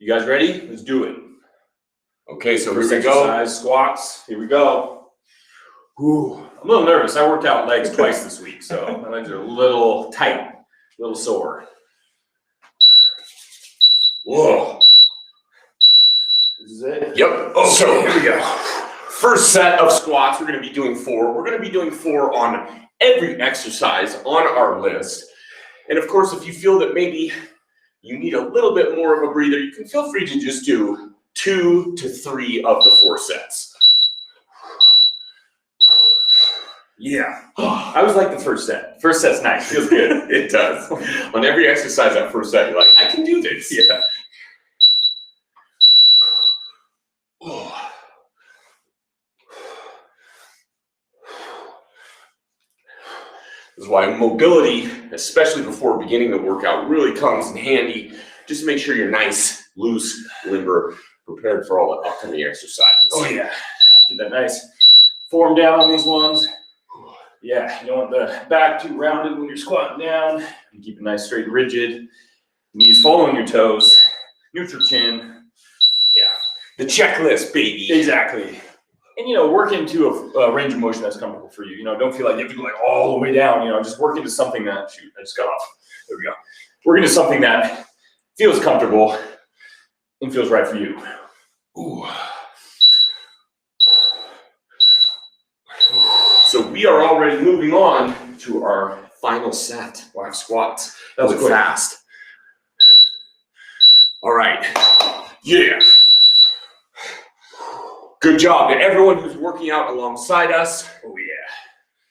You guys ready? Let's do it. Okay, so First here we go. exercise, squats. Here we go. Ooh, I'm a little nervous. I worked out legs twice this week, so my legs are a little tight, a little sore. Whoa. This is it? Yep. Okay, So here we go. First set of squats, we're going to be doing 4. We're going to be doing 4 on every exercise on our list. And of course, if you feel that maybe you need a little bit more of a breather, you can feel free to just do 2 to 3 of the 4 sets. Yeah. I always like the first set. First set's nice. Feels good. It does. On every exercise, that first set, you're like, I can do this. Yeah. This is why mobility, especially before beginning the workout, really comes in handy. Just make sure you're nice, loose, limber, prepared for all the upcoming exercises. Oh yeah, get that nice form down on these ones. Yeah, you don't want the back too rounded when you're squatting down. You keep it nice, straight, and rigid. Knees following your toes, neutral chin. Yeah, the checklist, baby. Exactly. And, work into a range of motion that's comfortable for you. Don't feel like you have to go like all the way down. Just work into something that, shoot, I just got off. There we go. Work into something that feels comfortable and feels right for you. Ooh. So we are already moving on to our final set of squats. That was quick. Fast. All right. Yeah. Good job to everyone who's working out alongside us. Oh yeah.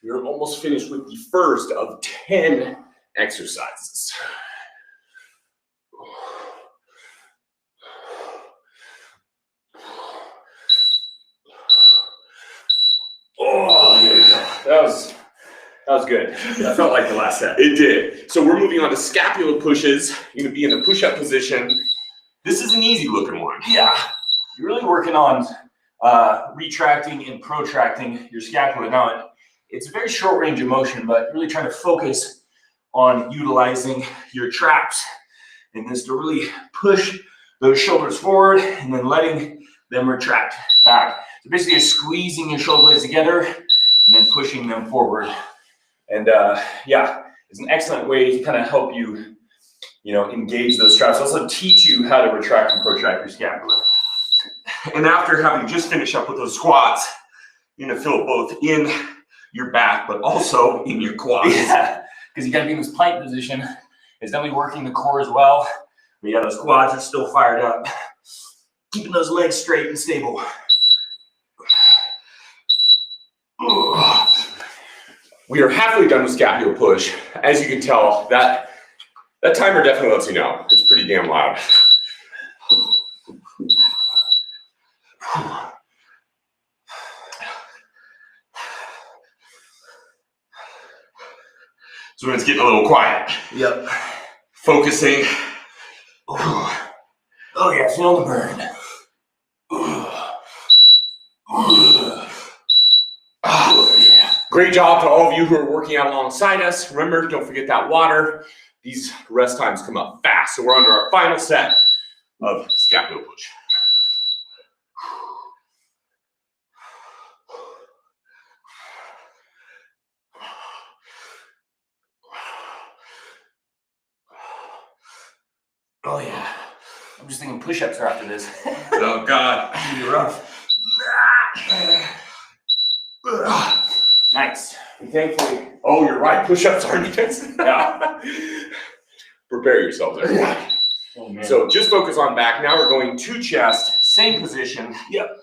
We're almost finished with the first of 10 exercises. Oh, yeah. That was good. That felt like the last set. It did. So we're moving on to scapula pushes. You're going to be in the push-up position. This is an easy looking one. Yeah. You're really working on retracting and protracting your scapula. Now, it's a very short range of motion, but really trying to focus on utilizing your traps in this to really push those shoulders forward and then letting them retract back. So basically, you're squeezing your shoulder blades together and then pushing them forward. And yeah, it's an excellent way to kind of help you, engage those traps. Also teach you how to retract and protract your scapula. And after having just finished up with those squats, you're going to feel it both in your back, but also in your quads. Yeah, because you got to be in this plank position. It's definitely working the core as well. But yeah, those quads are still fired up. Keeping those legs straight and stable. We are halfway done with scapula push. As you can tell, that timer definitely lets you know. It's pretty damn loud. So it's getting a little quiet. Yep. Focusing. Oh yeah, feel the burn. Great job to all of you who are working out alongside us. Remember, don't forget that water. These rest times come up fast. So we're under our final set of scapula push. Oh yeah. I'm just thinking push-ups are after this. Oh God. You're rough. Nice. And thankfully, oh, you're right. Push-ups are next. Yeah. Prepare yourselves, everyone. Oh, man. So just focus on back. Now we're going to chest, same position. Yep.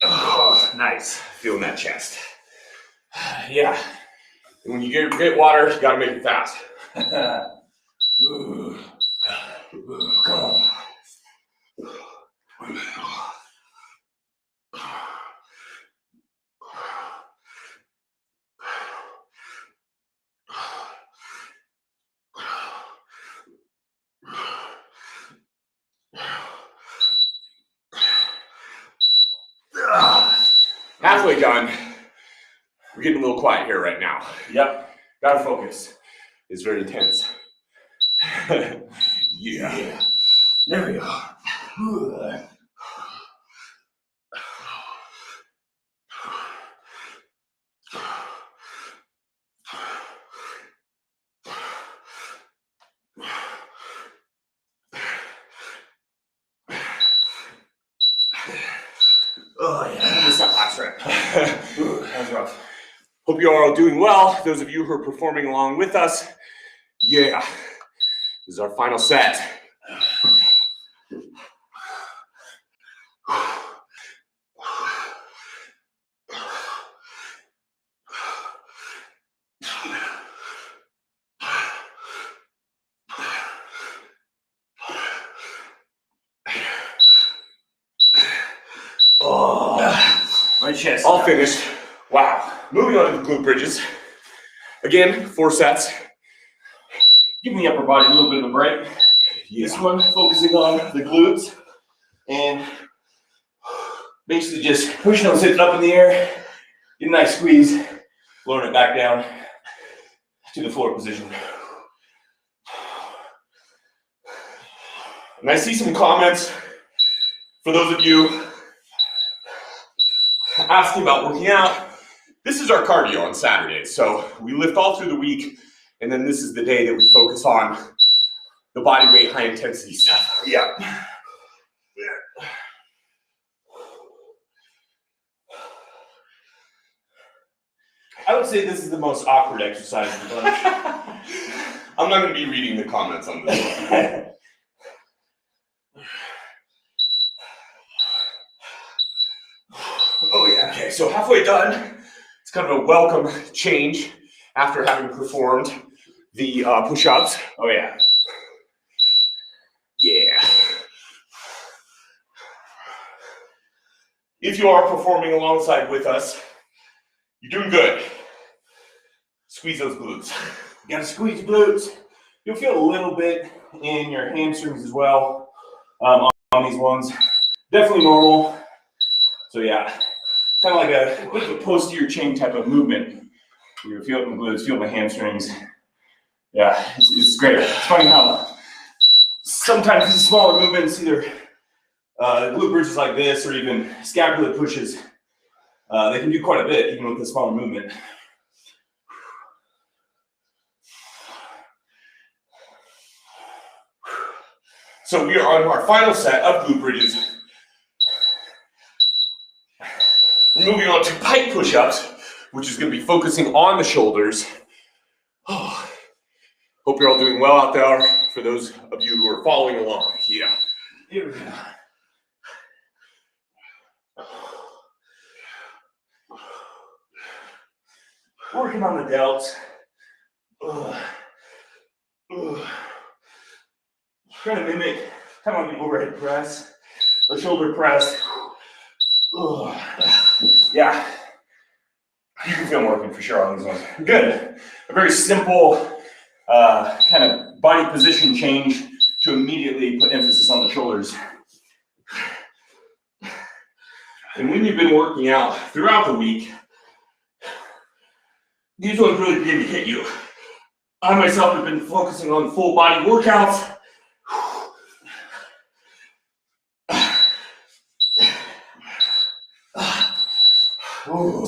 Oh, nice. Feeling that chest. Yeah. And when you get water, you gotta make it fast. Come on. We're getting a little quiet here right now. Yep, gotta focus. It's very intense. Yeah. There we go. Oh yeah, I missed that last rep. That was rough. Hope you are all doing well. Those of you who are performing along with us, yeah, this is our final set. Oh, my chest. All finished. Wow. Moving on to the glute bridges. Again, 4 sets. Giving the upper body a little bit of a break. Yeah. This one focusing on the glutes and basically just pushing those hips up in the air, get a nice squeeze, lowering it back down to the floor position. And I see some comments for those of you asking about working out. This is our cardio on Saturdays. So we lift all through the week, and then this is the day that we focus on the body weight, high intensity stuff. Yeah. I would say this is the most awkward exercise of the bunch. I'm not going to be reading the comments on this one. Oh yeah, okay, so halfway done. It's kind of a welcome change after having performed the push-ups. Oh yeah. Yeah. If you are performing alongside with us, you're doing good. Squeeze those glutes. You gotta squeeze your glutes. You'll feel a little bit in your hamstrings as well on these ones. Definitely normal. So yeah, kind of like a bit of a posterior chain type of movement. You feel it in the glutes, feel the hamstrings. Yeah, it's great. It's funny how sometimes these smaller movements, either glute bridges like this or even scapula pushes, they can do quite a bit even with the smaller movement. So we are on our final set of glute bridges. We're moving on to pike push-ups, which is going to be focusing on the shoulders. Oh, hope you're all doing well out there. For those of you who are following along, yeah. Here we go. Working on the delts. Trying to mimic kind of like an overhead press, a shoulder press. Yeah, you can feel them working for sure on these ones. Good. A very simple kind of body position change to immediately put emphasis on the shoulders. And when you've been working out throughout the week, these ones really begin to hit you. I myself have been focusing on full body workouts.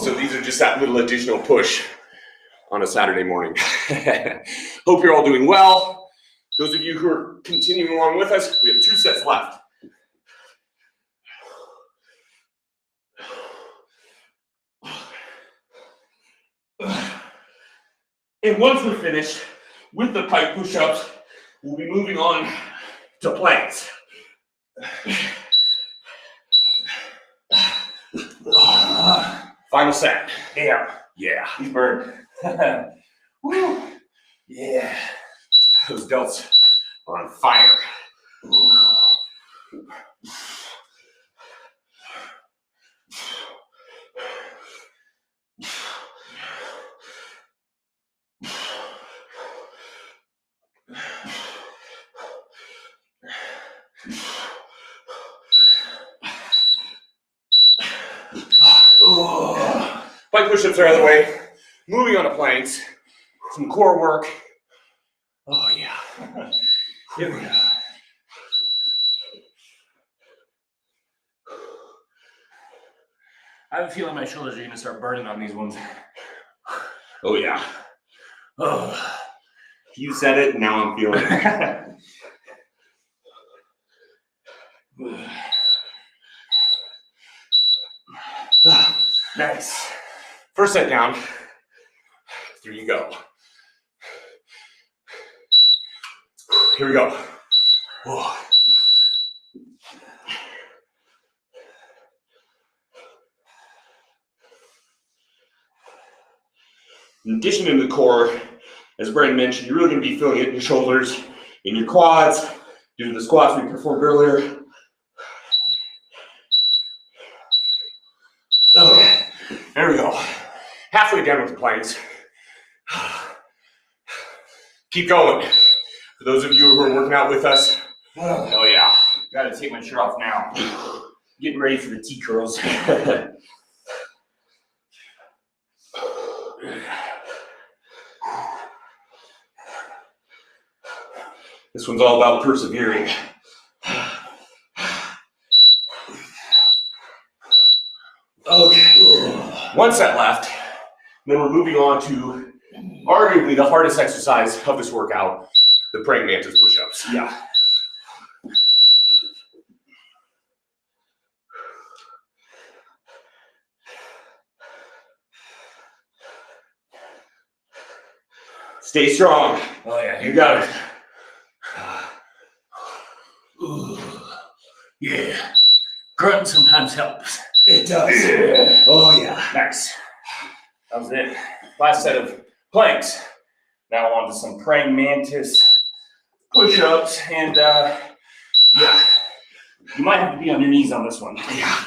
So these are just that little additional push on a Saturday morning. Hope you're all doing well. Those of you who are continuing along with us, we have 2 sets left. And once we're finished with the pike push-ups, we'll be moving on to planks. Final set. Damn. Yeah. He's burned. Woo. Yeah. Those delts are on fire. Pike push-ups are out of the way. moving on to planks, some core work. Oh yeah. Here we go. I have a feeling my shoulders are gonna start burning on these ones. Oh yeah. Oh, you said it, now I'm feeling it. Nice. First set down. Here you go. Here we go. Whoa. In addition to the core, as Brandon mentioned, you're really going to be feeling it in your shoulders, in your quads, due to the squats we performed earlier. Okay, there we go. Halfway done with the planks. Keep going. For those of you who are working out with us, oh yeah. Gotta take my shirt off now. Getting ready for the T curls. This one's all about persevering. Okay, one set left. Then we're moving on to arguably the hardest exercise of this workout, the praying mantis push-ups. Yeah. Stay strong. Oh yeah, You got it. Ooh. Yeah. Grunting sometimes helps. It does. Yeah. Oh yeah. Nice. That was it. Last set of planks. Now on to some praying mantis push-ups, and yeah, you might have to be on your knees on this one. Yeah.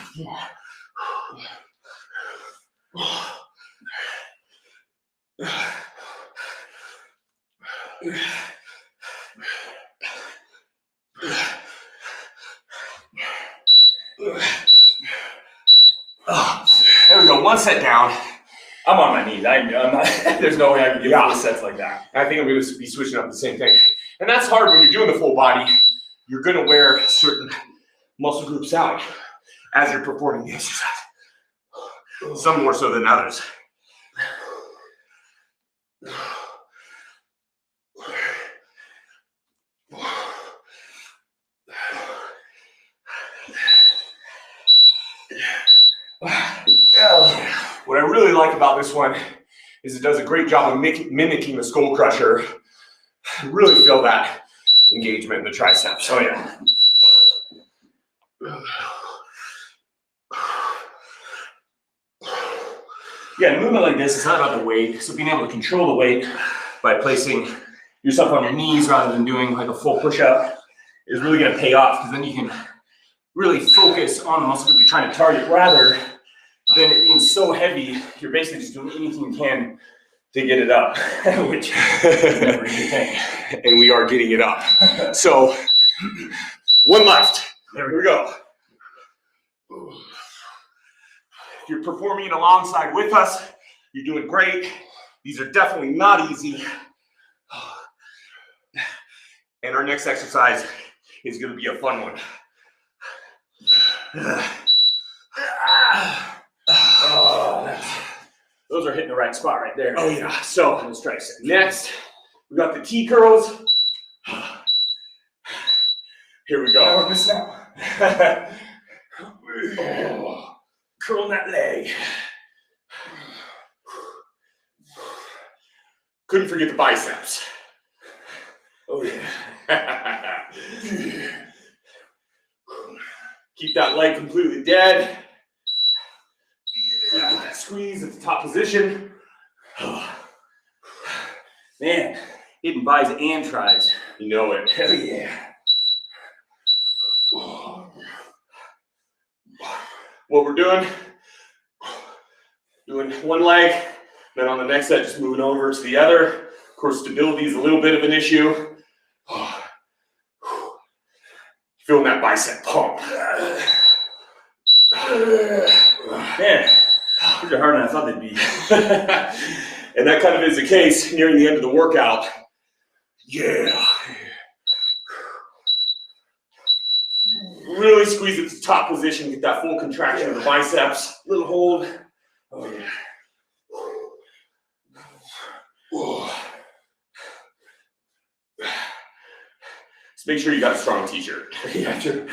There we go. One set down. I'm on my knees. I'm not, there's no way I can get 4 sets like that. I think I'm going to be switching up the same thing. And that's hard when you're doing the full body. You're going to wear certain muscle groups out as you're performing the exercise. Some more so than others. What I really like about this one is it does a great job of mimicking the skull crusher. Really feel that engagement in the triceps. Oh yeah. Yeah, movement like this is not about the weight. So being able to control the weight by placing yourself on your knees rather than doing like a full push-up is really going to pay off, because then you can really focus on the muscle group you're trying to target, rather than it being so heavy, you're basically just doing anything you can to get it up, which is never a good thing. And we are getting it up. So, one left. There we go. If you're performing it alongside with us, you're doing great. These are definitely not easy. And our next exercise is going to be a fun one. Oh, those are hitting the right spot right there. Oh yeah. So let's try it. Next, we got the T curls. Here we go. We're missing out. Oh, curling that leg. Couldn't forget the biceps. Oh yeah. Keep that leg completely dead. Get that squeeze at the top position. Man, hitting bis and tries. You know it. Hell yeah. What we're doing one leg, then on the next set, just moving over to the other. Of course, stability is a little bit of an issue. Feeling that bicep pump. Man, these are harder than I thought they'd be. And that kind of is the case nearing the end of the workout. Yeah. Really squeeze at the top position, get that full contraction of the biceps. Little hold. Oh yeah. Just make sure you got a strong t-shirt. Yeah, sure.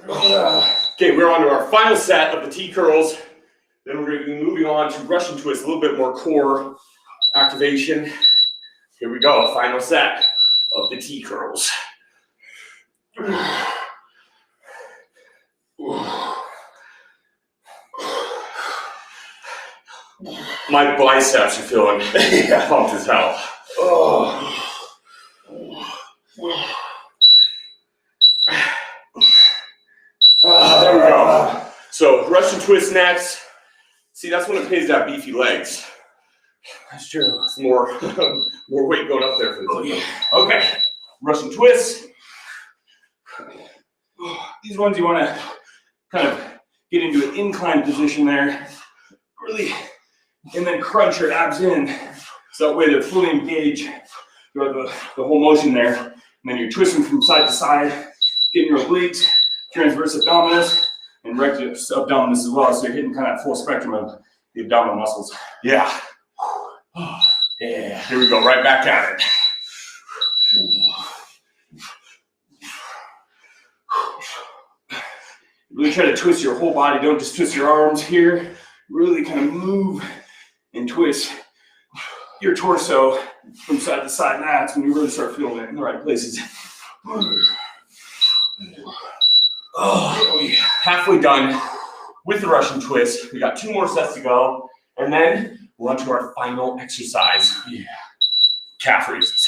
Okay, we're on to our final set of the T curls. Then we're going to be moving on to Russian twist, a little bit more core activation. Here we go, final set of the T curls. My biceps are feeling pumped as hell. There we go. So Russian twist next. See, that's when it pays to have beefy legs. That's true. It's more, more weight going up there for the leg. Okay, Russian twist. These ones you want to kind of get into an incline position there, really, and then crunch your abs in, so that way they're fully engaged throughout the whole motion there. And then you're twisting from side to side, getting your obliques, transverse abdominis, and rectus abdominis as well. So you're hitting kind of full spectrum of the abdominal muscles. Yeah. Yeah. Here we go, right back at it. Really try to twist your whole body. Don't just twist your arms here. Really kind of move and twist your torso from side to side. That's when you really start feeling it in the right places. Oh, yeah. Halfway done with the Russian twist. We got 2 more sets to go, and then we're on to our final exercise. Yeah. Calf raises.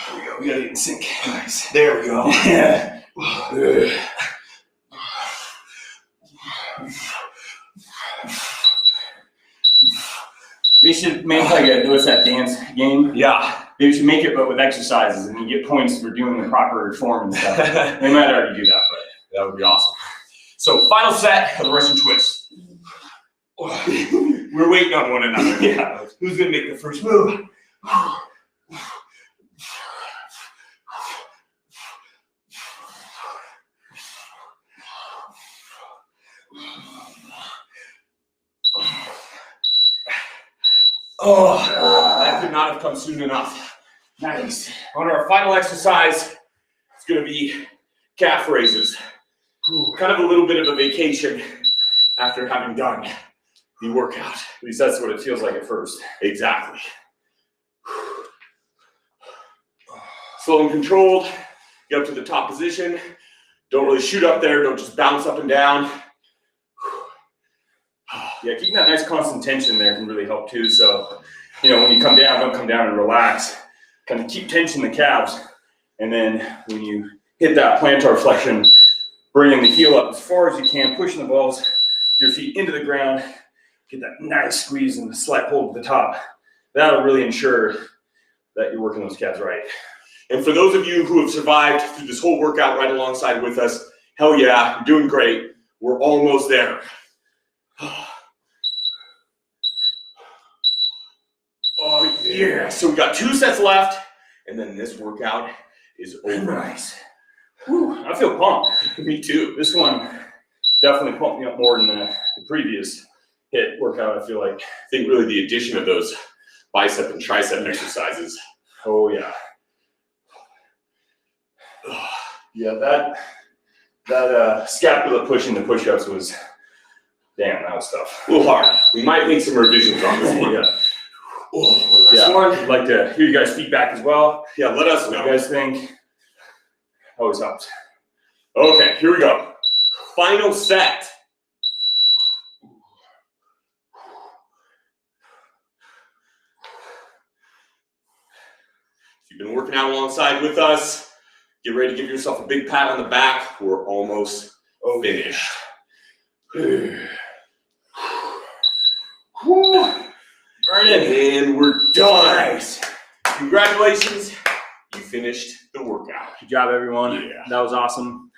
There we go. We gotta get in sync. Nice. There we go. Yeah. They should make like what's that dance game? Yeah. They should make it, but with exercises, and you get points for doing the proper form and stuff. They might already do that, but that would be awesome. So final set of the Russian twist. We're waiting on one another. Yeah. Who's gonna make the first move? Oh, that could not have come soon enough. nice. On our final exercise, it's going to be calf raises. Kind of a little bit of a vacation after having done the workout. At least that's what it feels like at first. Exactly. Slow and controlled. Get up to the top position. Don't really shoot up there. Don't just bounce up and down. Yeah, keeping that nice constant tension there can really help too. So, you know, when you come down, don't come down and relax. Kind of keep tension in the calves. And then when you hit that plantar flexion, bringing the heel up as far as you can, pushing the balls, your feet into the ground, get that nice squeeze and slight hold at the top. That'll really ensure that you're working those calves right. And for those of you who have survived through this whole workout right alongside with us, hell yeah, you're doing great. We're almost there. Oh yeah, so we got 2 sets left, and then this workout is over. Nice. Whew, I feel pumped. Me too. This one definitely pumped me up more than the previous HIIT workout, I feel like. I think really the addition of those bicep and tricep exercises. Oh yeah. Yeah, that scapula push in the push-ups was, damn, that was tough. A little hard. We might make some revisions on this one. Yeah. Oh, Yeah, I'd like to hear you guys' feedback as well. Yeah, let us What know. you guys think. Always helps. Okay, here we go. Final set. If you've been working out alongside with us, get ready to give yourself a big pat on the back. We're almost finished. Burn it. And we're done. Nice. Congratulations. you finished the workout. Good job, everyone. Yeah. That was awesome.